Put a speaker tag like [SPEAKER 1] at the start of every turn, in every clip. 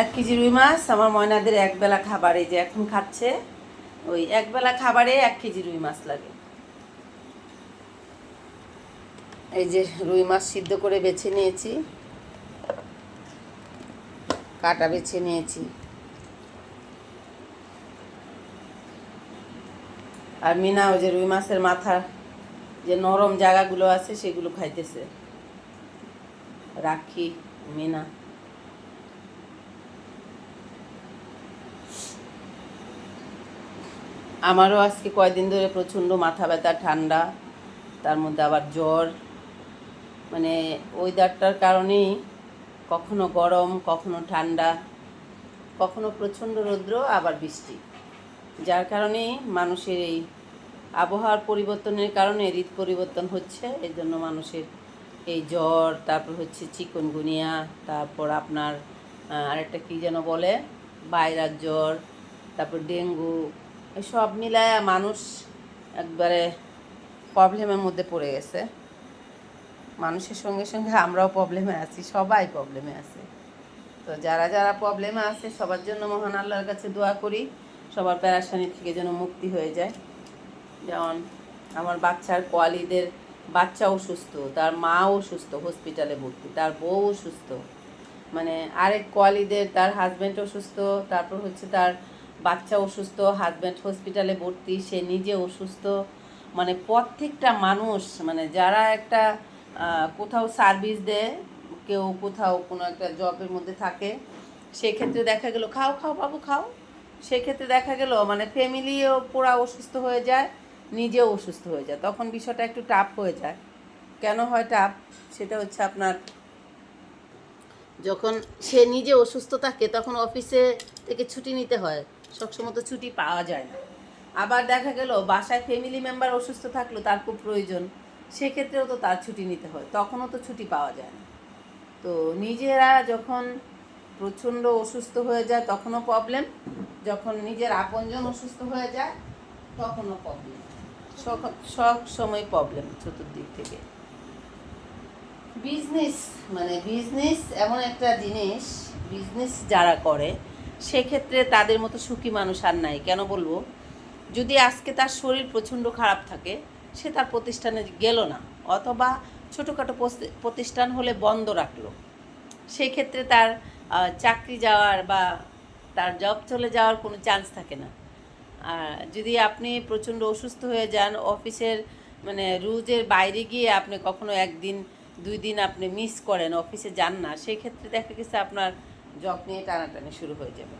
[SPEAKER 1] 1 KG রুই মাছ আমার ময়নাদের একবেলা খাবারে, যে এখন খাচ্ছে, ওই একবেলা খাবারে 1 কেজি রুই মাছ লাগে। এই যে রুই মাছ সিদ্ধ করে বেছে নিয়েছি, কাটা বেছে নিয়েছি। আর মিনা ওই যে রুই মাছের মাথা যে নরম জায়গাগুলো আছে সেগুলো খাইতেছে। রাখি, মিনা। আমারও আজকে কয়দিন ধরে প্রচণ্ড মাথা ব্যথা, ঠান্ডা, তার মধ্যে আবার জ্বর। মানে ওয়েদারটার কারণেই কখনো গরম, কখনো ঠান্ডা, কখনো প্রচণ্ড রৌদ্র, আবার বৃষ্টি। যার কারণেই মানুষের এই আবহাওয়ার পরিবর্তনের কারণে ঋতু পরিবর্তন হচ্ছে। এই জন্য মানুষের এই জ্বর, তারপর হচ্ছে চিকুনগুনিয়া, তারপর আপনার আরেকটা কী যেন বলে, ভাইরাস জ্বর, তারপর ডেঙ্গু, সব মিলায় মানুষ একবারে প্রবলেমের মধ্যে পড়ে গেছে। মানুষের সঙ্গে সঙ্গে আমরাও প্রবলেমে আছি, সবাই প্রবলেমে আছে। তো যারা যারা প্রবলেমে আছে সবার জন্য মহান আল্লাহর কাছে দোয়া করি, সবার প্যারাশানি থেকে যেন মুক্তি হয়ে যায়। যেমন আমার বাচ্চার কোয়ালিদের বাচ্চা অসুস্থ, তার মাও অসুস্থ, হসপিটালে ভর্তি, তার বউ অসুস্থ, মানে আরেক কোয়ালিদের তার হাজব্যান্ড অসুস্থ, তারপর হচ্ছে তার বাচ্চা অসুস্থ, হাজব্যান্ড হসপিটালে ভর্তি, সে নিজে অসুস্থ। মানে প্রত্যেকটা মানুষ, মানে যারা একটা কোথাও সার্ভিস দেয়, কেউ কোথাও কোনো একটা জবের মধ্যে থাকে, সেক্ষেত্রে দেখা গেল খাও খাও বাবু খাও, সেক্ষেত্রে দেখা গেল মানে ফ্যামিলিও পুরা অসুস্থ হয়ে যায়, নিজেও অসুস্থ হয়ে যায়। তখন বিষয়টা একটু টাফ হয়ে যায়। কেন হয় টাফ? সেটা হচ্ছে আপনার যখন সে নিজে অসুস্থ থাকে তখন অফিসে থেকে ছুটি নিতে হয়, সবসময় তো ছুটি পাওয়া যায় না। আবার দেখা গেল বাসায় ফ্যামিলি মেম্বার অসুস্থ থাকলো, তার খুব প্রয়োজন, সেক্ষেত্রেও তো তার ছুটি নিতে হয়, তখনও তো ছুটি পাওয়া যায় না। তো নিজেরা যখন প্রচণ্ড অসুস্থ হয়ে যায় তখনও প্রবলেম, যখন নিজের আপনজন অসুস্থ হয়ে যায় তখনও প্রবলেম, সব সময় প্রবলেম চতুর্দিক থেকে। বিজনেস, মানে বিজনেস এমন একটা জিনিস, বিজনেস যারা করে সেক্ষেত্রে তাদের মতো সুখী মানুষ আর নাই। কেন বলবো? যদি আজকে তার শরীর প্রচণ্ড খারাপ থাকে, সে তার প্রতিষ্ঠানে গেল না, অথবা ছোটোখাটো প্রতিষ্ঠান হলে বন্ধ রাখলো, সেক্ষেত্রে তার চাকরি যাওয়ার বা তার জব চলে যাওয়ার কোনো চান্স থাকে না। আর যদি আপনি প্রচণ্ড অসুস্থ হয়ে যান, অফিসের মানে রুলসের বাইরে গিয়ে আপনি কখনো 1 দিন 2 দিন আপনি মিস করেন, অফিসে যান না, সেক্ষেত্রে দেখা গেছে আপনার জব নিয়ে টানাটানি শুরু হয়ে যাবে।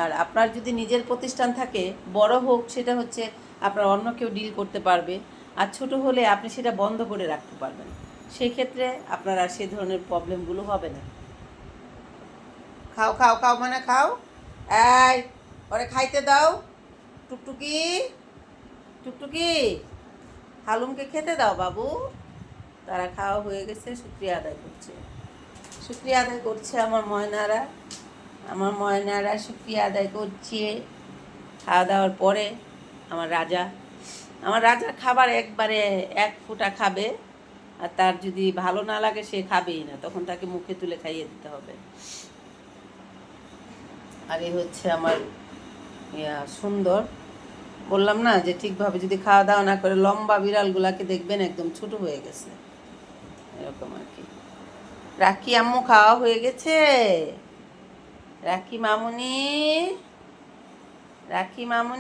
[SPEAKER 1] আর আপনার যদি নিজের প্রতিষ্ঠান থাকে, বড় হোক, সেটা হচ্ছে আপনার অন্য কেউ ডিল করতে পারবে, আর ছোট হলে আপনি সেটা বন্ধ করে রাখতে পারবেন, সেই ক্ষেত্রে আপনার আর সেই ধরনের প্রবলেমগুলো হবে না। খাও খাও খাও, মানে খাও, এই ওরে খাইতে দাও, টুকটুকি টুকটুকি, হালুমকে খেতে দাও বাবু। তারা খাওয়া হয়ে গেছে, শুক্রিয়া আদায় করছে, শুক্রিয়া আদায় করছে আমার ময়নারা, আমার ময়নারা শুক্রিয়া আদায় করছে। খাওয়া দাওয়ার পরে আমার রাজা, আমার রাজা খাবার একবারে 1 ফোঁটা খাবে, আর তার যদি ভালো না লাগে সে খাবেই না, তখন তাকে মুখে তুলে খাইয়ে দিতে হবে। আর এই হচ্ছে আমার সুন্দর, বললাম না যে ঠিকভাবে যদি খাওয়া দাওয়া না করে, লম্বা বিড়ালগুলাকে দেখবেন একদম ছোট হয়ে গেছে, এরকম আর কি। রাখি আম্মু খাওয়া হয়ে গেছে, রাখি মামুনি, রাখি মামুনি।